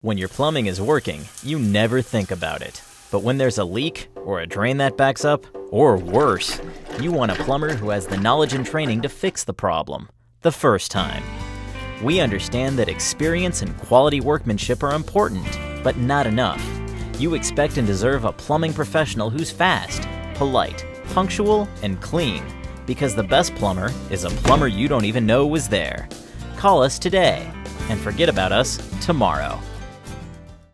When your plumbing is working, you never think about it. But when there's a leak, or a drain that backs up, or worse, you want a plumber who has the knowledge and training to fix the problem the first time. We understand that experience and quality workmanship are important, but not enough. You expect and deserve a plumbing professional who's fast, polite, punctual, and clean, because the best plumber is a plumber you don't even know was there. Call us today, and forget about us tomorrow.